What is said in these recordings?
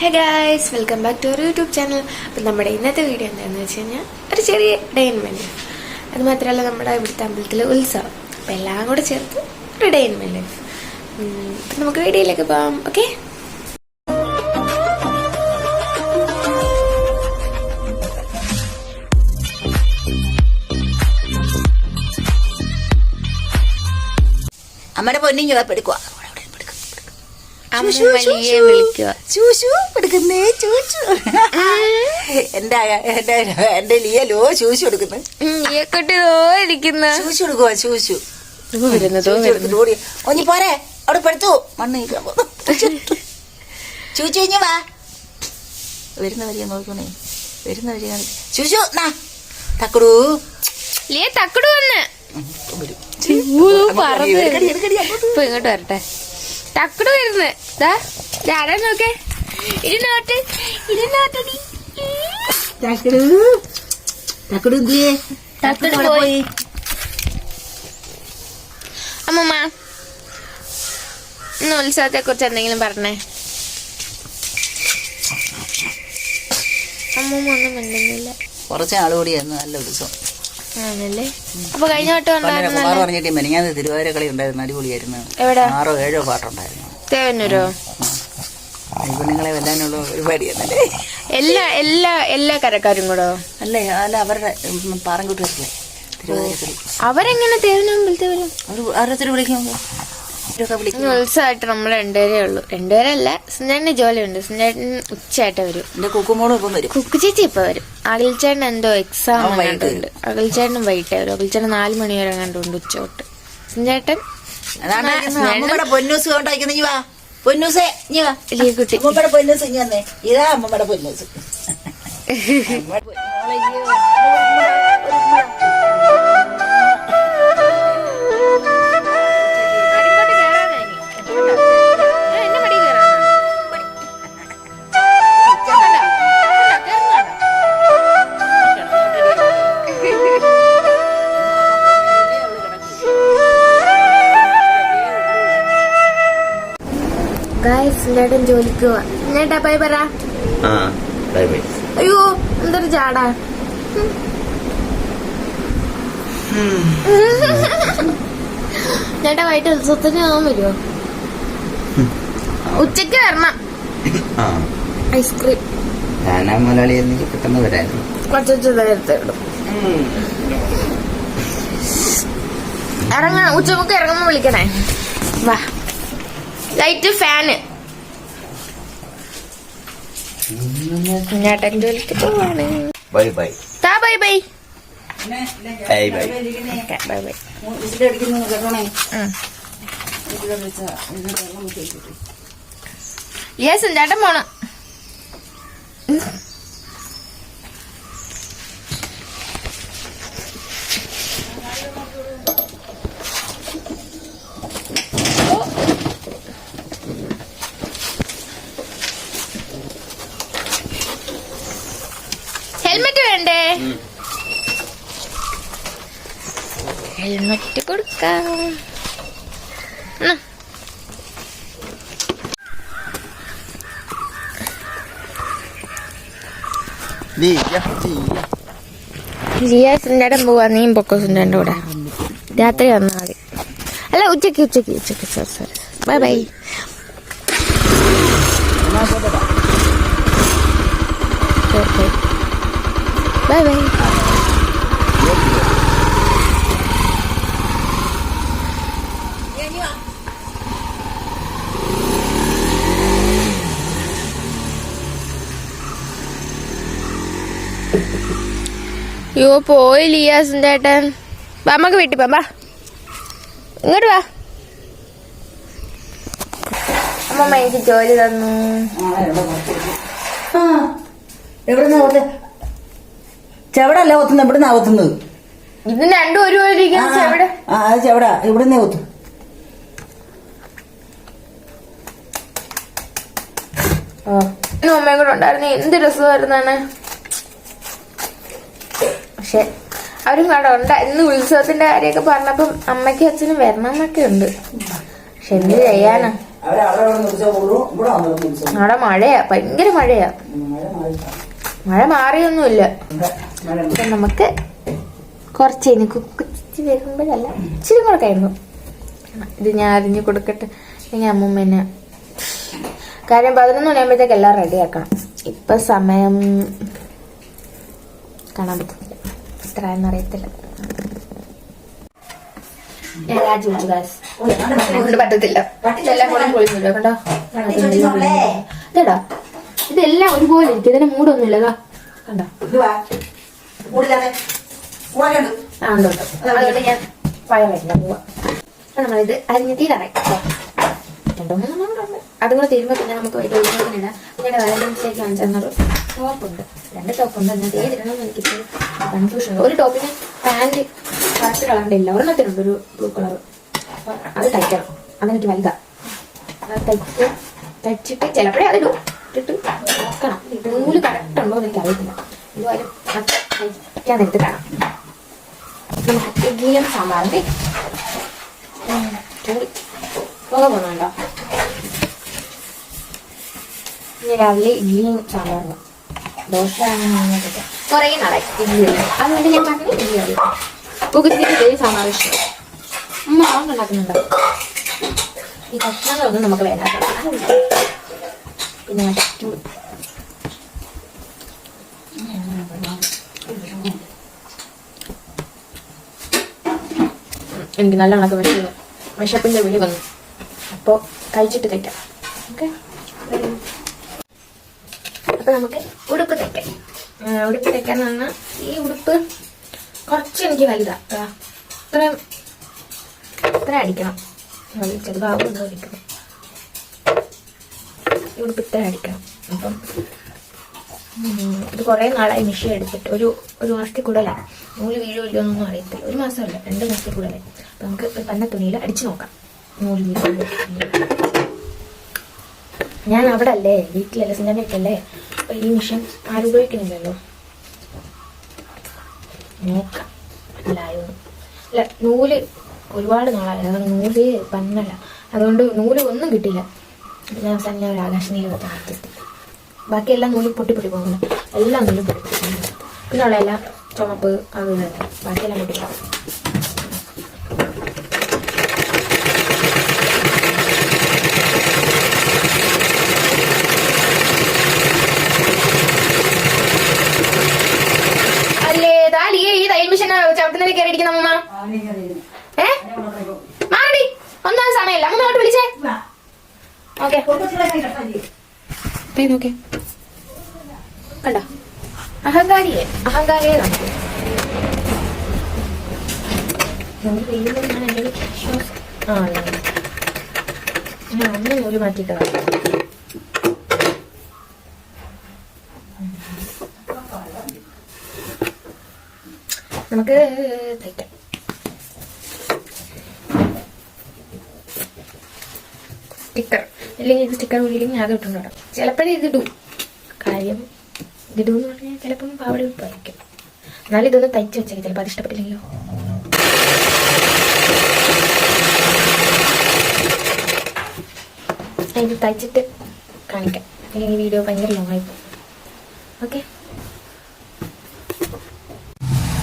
Hey guys, welcome back to our YouTube channel. അപ്പം നമ്മുടെ ഇന്നത്തെ വീഡിയോ എന്താണെന്ന് വെച്ച് കഴിഞ്ഞാൽ ഒരു ചെറിയ ഡേ ഇൻ മൈ ലൈഫ്. അത് മാത്രമല്ല നമ്മുടെ ഇവിടുത്തെ അമ്പലത്തിലെ ഉത്സവം. അപ്പം എല്ലാം കൂടെ ചേർത്ത് ഒരു ഡേ ഇൻ മൈ ലൈഫ്. അപ്പം നമുക്ക് വീഡിയോയിലേക്ക് പോകാം. ഓക്കെ, അമ്മയുടെ പൊന്നിഞ്ഞ എടുക്കുക എന്റെ ലിയലോ ചൂശു എടുക്കുന്നു. ചൂശു എടുക്കുവാ ചൂശു ഒന്നി പോരെ അവിടെ പെടുത്തു മണ്ണ് ചൂച്ചു കഴിഞ്ഞ വാ വരുന്ന വരിക നോക്കണേ. വരുന്ന വരിക ചൂശു തക്കടു തക്കടു വന്ന് ഇങ്ങോട്ട് വരട്ടെ. തക്കട് വരുന്നത് ആരാ നോക്കേ. ഇരുന്നോട്ട് ഇരുന്നോട്ടടി. പോയി അമ്മമ്മ, ഇന്ന് ഉത്സവത്തെ കുറിച്ച് എന്തെങ്കിലും പറഞ്ഞേ. അമ്മമ്മ ഒന്നും മിണ്ടുന്നില്ല. കുറച്ച് നാൾ കൂടിയായിരുന്നു നല്ല ഉത്സവം ആണല്ലേ. അപ്പൊ കഴിഞ്ഞ വട്ടം പറഞ്ഞിട്ട് മെനങ്ങാതെ തിരുവാതിര കളി ഉണ്ടായിരുന്നു, അടിപൊളിയായിരുന്നു. 6 or 7 പാട്ടുണ്ടായിരുന്നു. തേവന്നൂരോ? പെണ്ണുങ്ങളെ വെല്ലാനുള്ള പരിപാടിയാണല്ലേ. എല്ലാ കരക്കാരും കൂടോ? അല്ലേ, അല്ല അവരുടെ പാറൻകുട്ടികളല്ലേ തിരുവാതിര കളി. അവരെങ്ങനെ തേവനമ്പലത്തെ വരും? ഓരോരുത്തർ വിളിക്കും. ഉത്സവമായിട്ട് നമ്മൾ 2 പേരേ ഉള്ളൂ. 2 പേരല്ല, സുഞ്ചേട്ടന് ജോലിയുണ്ട്. സുഞ്ചേട്ടൻ ഉച്ചയായിട്ട് വരും. എന്റെ കുക്കുമോളും ഇപ്പം വരും. കുക്കു ചേച്ചി ഇപ്പൊ വരും. അഖിൽച്ചേട്ടൻ എന്തോ എക്സാം ഉണ്ട്. അഖിൽച്ചേട്ടനും വൈകിട്ടേ വരും. അഖിൽച്ചേട്ടൻ 4 മണി വരെ കണ്ടുണ്ട് ഉച്ച തൊട്ട്. സുഞ്ചേട്ടൻ അമ്മമ്മയുടെ പൊന്നൂസ് കൊണ്ടായിരിക്കുന്ന വാ പൊന്നൂസേ കുട്ടി പൊന്നൂസ് ഇനി വന്നേ. ഇതാ അമ്മമ്മയുടെ പൊന്നൂസ്. സുഞ്ചേട്ടൻ ജോലിക്ക് പോവാ. ചേട്ടാ ബൈ പറ. അയ്യോ എന്തൊരു ചാടാ. ചേട്ടാ വൈകിട്ട് ഉത്സവത്തിന് പോകാൻ വരുമോ? ഉച്ചക്ക് വരണം. ഐസ്ക്രീം പെട്ടെന്ന് വരായിരുന്നു. കുറച്ചു നേരത്തെ ഇടും. ഇറങ്ങണം. ഉച്ചക്ക് ഇറങ്ങുമ്പോ വിളിക്കണേ. വാ. Light fan. ചേട്ടൻ ജോലിക്ക് പോവാണ്. Bye bye. Bye bye. Bye bye. Bye bye. Yes, ചേട്ടൻ പോണം. ഹെൽമെറ്റ് വേണ്ടേ? ഹെൽമെറ്റ് കൊടുക്കാം. ജിയ സുന്ദരം പോവാ. നീയും പൊക്കോ സുന്ദരൻ്റെ കൂടെ. രാത്രി വന്നാൽ മതി. അല്ല, ഉച്ചക്ക്. Sorry. Bye bye. Bye bye. യോ പോയി ലിയാസും ചേട്ടൻ. നമുക്ക് വീട്ടിൽ പോവാ. ഇങ്ങോട്ട് വാ. അമ്മമ്മ എനിക്ക് ജോലി തന്നു. ചെവടല്ല ഒത്തുന്നത്. ഇവിടുന്ന് ഒത്തുന്നത്. ഇത് രണ്ടും ഒരു ചെവട ഇവിടുന്ന് ഒത്തു. അമ്മയും കൂടെ ഉണ്ടായിരുന്നു. എന്ത് രസമായിരുന്നാണ്. പക്ഷെ അവരും കട ഉണ്ട്. ഇന്ന് ഉത്സവത്തിന്റെ കാര്യമൊക്കെ പറഞ്ഞപ്പം അമ്മയ്ക്കും അച്ഛനും വരണം എന്നൊക്കെ ഉണ്ട്. പക്ഷെ എന്ത് ചെയ്യാനാ. അവിടെ മഴയാ, ഭയങ്കര മഴയാ. മഴ മാറിയൊന്നുമില്ല. അപ്പൊ നമുക്ക് കുറച്ച് കുച്ചി വരുമ്പോഴല്ല, ഇച്ചിരി കൂടെ കഴിയുമ്പോ ഇത് ഞാൻ അരിഞ്ഞു കൊടുക്കട്ടെ. അല്ലെങ്കിൽ അമ്മൂമ്മ കാര്യം 11 മണിയാകുമ്പോഴത്തേക്ക് എല്ലാം റെഡി ആക്കണം. ഇപ്പൊ സമയം കാണാൻ പറ്റുന്നില്ല, എത്രയെന്ന് അറിയത്തില്ല. ഞാൻ രാജി വിളിച്ചു ഗാസ്, കൊണ്ട് പറ്റത്തില്ല. ഇതെല്ലാം കൂടെ പൊളിഞ്ഞില്ല കണ്ടോ. ഇതടാ, ഇതെല്ലാം ഒരുപോലെ ഇരിക്കും, ഇതിന് മൂടൊന്നുമില്ല കണ്ടോ. അതുകൊണ്ട് ഞാൻ പഴം വരില്ല പോവാ. നമ്മളിത് അരിഞ്ഞ് തീരാറായി. 2-3 അതും കൂടെ തീരുമ്പോ പിന്നെ നമുക്ക് വലിയ ഒഴിവാക്കുന്നില്ല. പിന്നെ വാലന്റൈൻസിലേക്ക് കാണിച്ചൊരു ടോപ്പുണ്ട്, 2 ടോപ്പുണ്ട്. അതിനകത്ത് ഏതിടണമെന്ന് എനിക്കിപ്പോൾ കൺഫ്യൂഷൻ ഉണ്ട്. ഒരു ടോപ്പിന് പാൻറ് കറക്റ്റ് കളറിൻ്റെ ഇല്ല, ഒരെണ്ണത്തിനുണ്ട് ഒരു ബ്ലൂ കളർ. അപ്പൊ അത് തയ്ക്കണം, അതെനിക്ക് വലുതാ. അത് തയ്ച്ചിട്ട് ചിലപ്പോഴേ അതിടും, ഇട്ടിട്ട് നോക്കണം നൂല് കറക്റ്റ് ഉണ്ടോ എന്ന് എനിക്ക് അറിയത്തില്ല. ഇതുവരെ തയ്ക്കാൻ എടുത്ത് കാണാം. നമുക്ക് ഇഡ്ഡലിയും സാമ്പാറിൻ്റെ പോകാൻ പോകുന്നുണ്ടോ. ഇനി രാവിലെ ഇഡ്ഡലിയും സാമ്പാറും, ദോശ കുറേ നാളായി ഇഡ്ഡലി. അതുകൊണ്ട് ഞാൻ പറഞ്ഞു ഇഡ്ഡലി അറിയാം. കുക്കിന് ഇഡ്ഡലിയും സാമ്പാറും ഇഷ്ടം. അമ്മ ഉണ്ടാക്കുന്നുണ്ടോ. ഈ കഷ്ണങ്ങളൊന്നും നമുക്ക് വേണ്ട. പിന്നെ എനിക്ക് നല്ല കണക്ക് വിശപ്പിന്റെ വിളി വന്നു. അപ്പോൾ കഴിച്ചിട്ട് തയ്ക്കാം. ഓക്കെ, അപ്പൊ നമുക്ക് ഉടുപ്പ് തയ്ക്കാം. ഉടുപ്പ് തയ്ക്കാന്ന് പറഞ്ഞാൽ ഈ ഉടുപ്പ് കുറച്ച് എനിക്ക് വലുതാ. ഇത്ര അടിക്കണം, ചെറുതാവുണ്ടോ അടിക്കണം. ഈ ഉടുപ്പ് ഇത്ര അടിക്കണം. അപ്പം ഇത് കുറേ നാളായി മിഷീൻ എടുത്തിട്ട് ഒരു മാസത്തിൽ കൂടുതലാണ്. നൂല് വീഴുമല്ലോ എന്നൊന്നും അറിയത്തില്ല. 1 മാസമല്ല, 2 മാസത്തിൽ കൂടുതലായി. അപ്പം നമുക്ക് തന്നെ തുണിയിൽ അടിച്ചു നോക്കാം നൂല് വീഴുമല്ലോ. ഞാൻ അവിടെ അല്ലേ, വീട്ടിലല്ലേ, സിനിമ വീട്ടിലല്ലേ. അപ്പം ഈ മിഷീൻ ആരും ഉപയോഗിക്കുന്നില്ലല്ലോ. നോക്കാം അല്ലായോ. അല്ല, നൂല് ഒരുപാട് നാളായി, അതാണ് നൂല് പന്നല. അതുകൊണ്ട് നൂല് ഒന്നും കിട്ടില്ല. ഞാൻ അവസാനം ഒരു ആകാശനീല നിർത്തിയിട്ട് ബാക്കിയെല്ലാം നൂല് പൊട്ടി പോകുന്നു. എല്ലാം നൂലും പൊട്ടി. പിന്നെ ഉള്ള എല്ലാം ചുമപ്പ് അത് തന്നെ, ബാക്കിയെല്ലാം പൊട്ടിപ്പോകും. അല്ലേ താലിയെ ഈ തയ്യൽ മിഷൻ ചവിട്ടുന്നതിൽ കയറിയിരിക്കുന്ന അമ്മ. മാറടി, ഒന്നാം സമയമില്ല. അമ്മ അങ്ങോട്ട് വിളിച്ചേ. ഓക്കെ നോക്കെ കണ്ടോ, അഹങ്കാരിയെ കാണിക്കും. ഞാൻ ഒന്ന് നൂല് മാറ്റിയിട്ട് നമുക്ക് തയ്ക്കാം. സ്റ്റിക്കർ ഇല്ലെങ്കിൽ ഇത് സ്റ്റിക്കർ ഇല്ലെങ്കിൽ അത് ഇട്ടുകൊണ്ട് വരാം. ചിലപ്പോഴേ ഇതിടും. കാര്യം ഇതിടുമെന്ന് പറഞ്ഞാൽ ചിലപ്പം പാവട വിട്ടായിരിക്കും. എന്നാലും ഇതൊന്ന് തയ്ച്ച് വെച്ചേക്കും, ചിലപ്പോൾ അത് ഇഷ്ടപ്പെട്ടില്ലെങ്കിലോ. ഇത് തയ്ച്ചിട്ട് കാണിക്കാം, അല്ലെങ്കിൽ വീഡിയോ ഭയങ്കര ലോങ്ങായി പോകും. ഓക്കെ,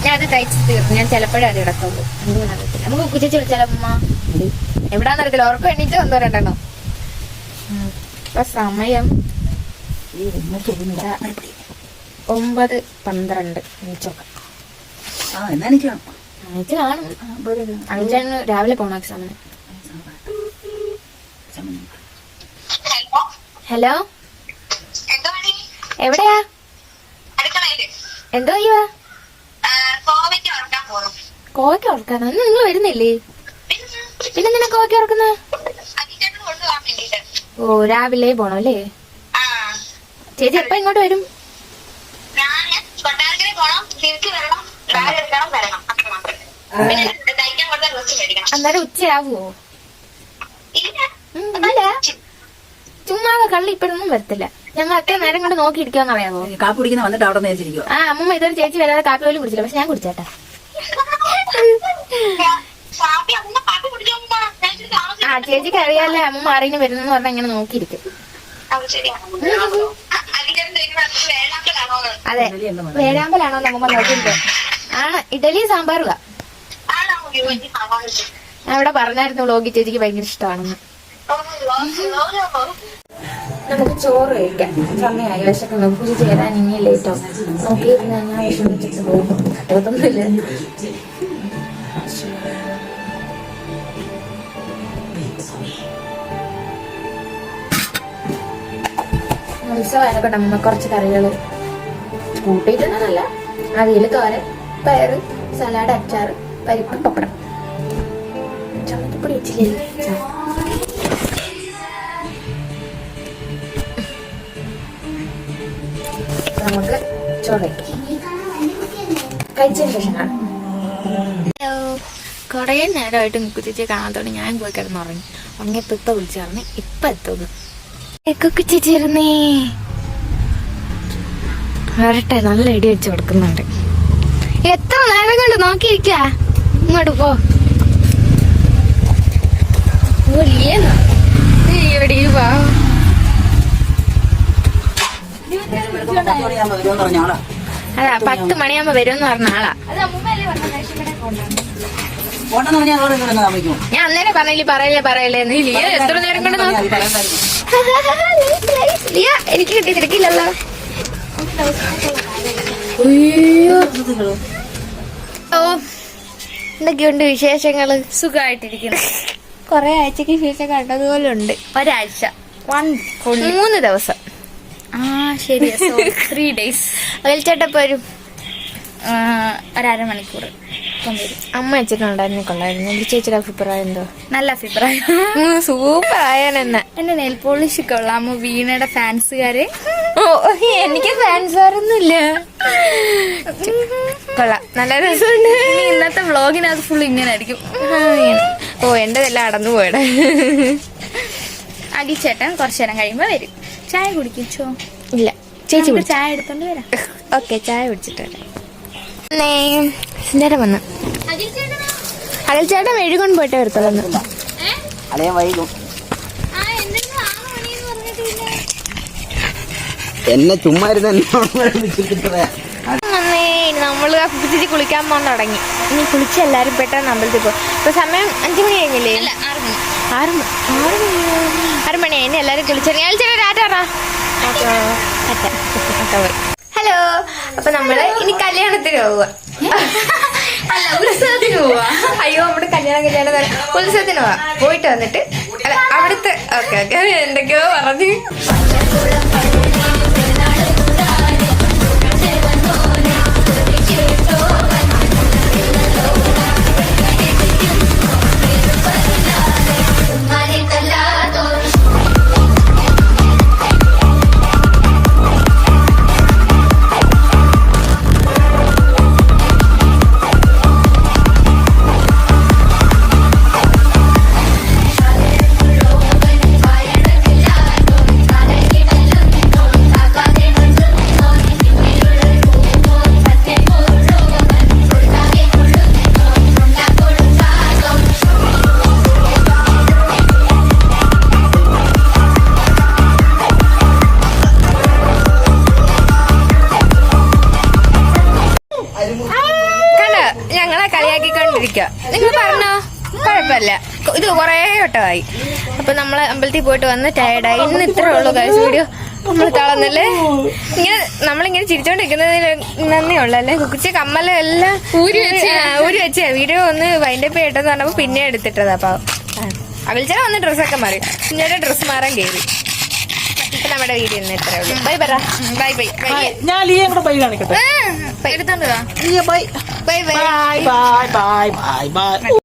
ഞാൻ അത് തയ്ച്ച് തീർന്നു. ഞാൻ ചിലപ്പോഴേ അത് ഇടത്തുള്ളൂ, എന്തുകൊണ്ട് അറിയത്തില്ല. നമുക്ക് കുച്ചിച്ച് വിളിച്ചാലോ അമ്മ, എവിടാന്ന് അറിയത്തില്ല. ഉറക്കം എണ്ണീറ്റ് വന്നോ 2 ഇപ്പൊ സമയം 9:12. എണീച്ചോക്കാം. എണീച്ച് കാണും. അഞ്ചാണ് രാവിലെ പോണ എക്സാമിന്. ഹലോ, എവിടെയാ? എന്തോ ചെയ്യുവാ? കോവയ്ക്ക ഉറക്കാനോ? ഇന്ന് നിങ്ങൾ വരുന്നില്ലേ? പിന്നെ നിന്നെ കോവയ്ക്ക ഉറക്കുന്ന? ഓ, രാവിലെ പോണോ അല്ലേ? ചേച്ചി എപ്പ ഇങ്ങോട്ട് വരും? അന്നേരം ഉച്ചയാവോ? ഇല്ല, ചുമ്മാ കള്ളി ഇപ്പഴൊന്നും വരത്തില്ല. ഞങ്ങൾ അത്ര നേരം കൊണ്ട് നോക്കിയിരിക്കാന്ന് അറിയാമോ? കാപ്പി കുടിക്കുന്ന വന്നിട്ട് അവിടെ നേരിച്ചിരിക്കും. ആ, അമ്മ ഇതൊരു ചേച്ചി വരാതെ കാപ്പി പോലും കുടിച്ചില്ല. പക്ഷെ ഞാൻ കുടിച്ചേട്ടാ. ആ ചേച്ചിക്ക് അറിയാല്ലേ അമ്മ ആരെങ്കിലും വരുന്നെന്ന് പറഞ്ഞാൽ ഇങ്ങനെ നോക്കിയിരിക്കും. അതെ, വേഴാമ്പലാണോ നമ്മ നോക്കിയിരിക്കും. ആ ഇഡലി സാമ്പാറുക. ഞാൻ ഇവിടെ പറഞ്ഞായിരുന്നു വ്ളോഗിൽ ചേച്ചിക്ക് ഭയങ്കര ഇഷ്ടമാണെന്ന്. നമുക്ക് ചോറ് കഴിക്കാം. സമയമായി, വിശക്കുന്നു. പൂജ ചേരാൻ ഇനി ലേറ്റോ നോക്കിയിരുന്ന ഞാൻ വിഷമിച്ചിട്ട് പോകും. അതൊന്നുമില്ല. ഉത്സവമായതുകൊണ്ട് അമ്മ കുറച്ച് കറികൾ കൂട്ടിയിട്ടൊന്നുമല്ല. അവിയൽ, തോരൻ, പയറ്, സലാഡ്, അച്ചാറ്, പരിപ്പ്, പപ്പടം. ചമ്മന്തിപ്പൊടി വെച്ചില്ലേ? നമുക്ക് ചോറ് കഴിച്ചതിന് ശേഷം കാണാം. കുറേ നേരമായിട്ട് കുക്കുച്ചേച്ചിയെ കാണാത്തോണ്ട് ഞാൻ പോയി കിടന്നുറങ്ങി. ഉറങ്ങിയപ്പോ ഇപ്പൊ വിളിച്ചു പറഞ്ഞ് ഇപ്പൊ എത്തുന്നു. കുക്കുച്ചേച്ചിരുന്നേ വരട്ടെ, നല്ല ഇടി വെച്ച് കൊടുക്കുന്നുണ്ട്. എത്ര നേരം കൊണ്ട് നോക്കിയിരിക്ക. ഇങ്ങോട്ട് പോ. അതാ 10 മണിയാകുമ്പോ വരുമെന്ന് പറഞ്ഞ ആളാ. ഞാൻ അന്നേരം പറയല്ലേ നീ ലിയ എത്ര നേരം കൊണ്ട് നോക്കി. ലിയ എനിക്ക് കിട്ടി തിരക്കില്ലല്ലോ. ഓ എന്തൊക്കെയുണ്ട് വിശേഷങ്ങള്? സുഖമായിട്ടിരിക്കുന്നു. കൊറേ ആഴ്ചക്ക് ശേഷം കണ്ടതുപോലെ ഉണ്ട്. ഒരാഴ്ച 3 ദിവസം. ആ ശരി 3 days. ചേട്ടപ്പോ വരും. ഒരമണിക്കൂർ അമ്മ വെച്ചിട്ടുണ്ടായിരുന്നു. കൊള്ളായിരുന്നു. ചേച്ചിയുടെ അഭിപ്രായം എന്തോ? നല്ല അഭിപ്രായം. സൂപ്പർ ആയാലെന്നെ. എന്റെ നെയിൽ പോളിഷ് കൊള്ളാമോ? വീണയുടെ ഫാൻസുകാര്. ഓ എനിക്ക് ഫാൻസാറൊന്നുമില്ല. കൊള്ളാം, നല്ല രസമുണ്ട്. ഇന്നത്തെ വ്ളോഗിനകത്ത് ഫുൾ ഇങ്ങനെ ആയിരിക്കും. ഓ എന്റെതെല്ലാം അടന്നു പോയടെ. അടിച്ചേട്ടൻ കുറച്ചു നേരം കഴിയുമ്പോ വരും. ചായ കുടിക്കോ? ഇല്ല, ചേച്ചി ചായ എടുത്തോണ്ട് വരാം. ഓക്കെ, ചായ കുടിച്ചിട്ട് വരാം. നേരം വന്ന് അകൽച്ചേട്ടൻ മെഴുകൊണ്ട് പോയിട്ടേ വരത്തുള്ളൂ. എന്നെ ചുമ്മാ നമ്മള് കുളിച്ചിട്ട് കുളിക്കാൻ പോകാൻ തുടങ്ങി. ഇനി കുളിച്ച് എല്ലാരും പെട്ടെന്ന് അമ്പലത്തിൽ പോകും. ഇപ്പൊ സമയം 5 മണി കഴിഞ്ഞില്ലേ? 6 മണിയായി. ഇനി എല്ലാരും കുളിച്ചിറങ്ങി. ഹലോ, അപ്പൊ നമ്മള് ഇനി കല്യാണത്തിന് പോവുക. അല്ല, ഉത്സവത്തിന് പോവാ. അയ്യോ, നമ്മുടെ കല്യാണം ഉത്സവത്തിന് പോവാ. പോയിട്ട് വന്നിട്ട് അല്ല അവിടുത്തെ ഓക്കെ എന്തൊക്കെയോ പറഞ്ഞു. ഞങ്ങളെ കളിയാക്കിക്കൊണ്ടിരിക്കുക. നിങ്ങൾ പറഞ്ഞോ, കുഴപ്പമില്ല. ഇത് കൊറേ വട്ടമായി. അപ്പൊ നമ്മള് അമ്പലത്തിൽ പോയിട്ട് വന്ന് ടയർഡായി. ഇന്ന് ഇത്രേ ഉള്ളൂ ഗൈസ് വീഡിയോ. നമ്മൾ തളർന്നല്ലേ. നമ്മളിങ്ങനെ ചിരിച്ചോണ്ടിരിക്കുന്നതിൽ നന്ദി ഉള്ളല്ലേ. കുറിച്ച് കമ്മല് എല്ലാം ഊരി വെച്ച വീഡിയോ ഒന്ന് വൈൻഡപ്പ് ചെയ്യട്ടെന്ന് പറഞ്ഞപ്പോ പിന്നെ എടുത്തിട്ടതാ. അപ്പൊ അവിൽച്ചന വന്ന് ഡ്രസ്സൊക്കെ മാറി. കുഞ്ഞിയുടെ ഡ്രസ്സ് മാറാൻ കയറി. അപ്പൊ നമ്മുടെ വീഡിയോ ഇന്ന് ഇത്രേ ഉള്ളൂ. ബൈ പറ. Bye bye. ഞാൻ ലിയെ കൂടെ ബൈ കാണിക്കട്ടെ. എടുത്തോണ്ട് bye bye bye bye bye bye.